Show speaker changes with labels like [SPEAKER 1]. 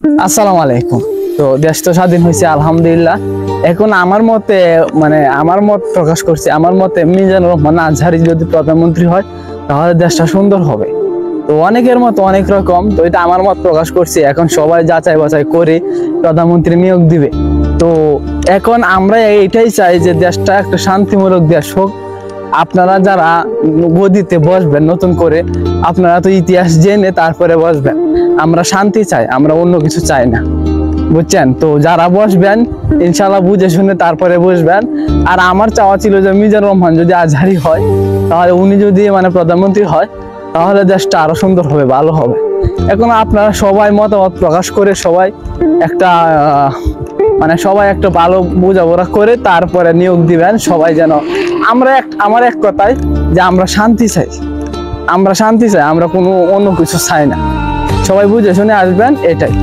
[SPEAKER 1] আসসালামু আলাইকুম। তো দেশ তো স্বাধীন হয়েছে আলহামদুলিল্লাহ। এখন আমার মতে আমার মত প্রকাশ করছি, আমার মতে মিজানুর রহমান আজহারি যদি প্রধানমন্ত্রী হয় তাহলে দেশটা সুন্দর হবে। তো অনেকের মত অনেক রকম, তো এটা আমার মত প্রকাশ করছি। এখন সবাই যাচাই বাছাই করে প্রধানমন্ত্রী নিয়োগ দিবে। তো এখন আমরা এটাই চাই যে দেশটা একটা শান্তিমূলক দেশ হোক। আপনারা যারা গদিতে বসবেন নতুন করে, আপনারা তো ইতিহাস জেনে তারপরে বসবেন। আমরা শান্তি চাই, আমরা অন্য কিছু চাই না, বুঝছেন? তো যারা বসবেন ইনশাল্লাহ বুঝে শুনে তারপরে বসবেন। আর আমার চাওয়া ছিল যে মিজানুর রহমান যদি আজহারি হয়, তাহলে উনি যদি প্রধানমন্ত্রী হয় তাহলে দেশটা আরো সুন্দর হবে, ভালো হবে। এখন আপনারা সবাই মতামত প্রকাশ করে সবাই একটা সবাই একটা ভালো বোঝাপড়া করে তারপরে নিয়োগ দিবেন সবাই। যেন আমার এক কথায় যে আমরা শান্তি চাই, আমরা শান্তি চাই, আমরা কোনো অন্য কিছু চাই না। সবাই বুঝে শুনে আসবেন, এটাই।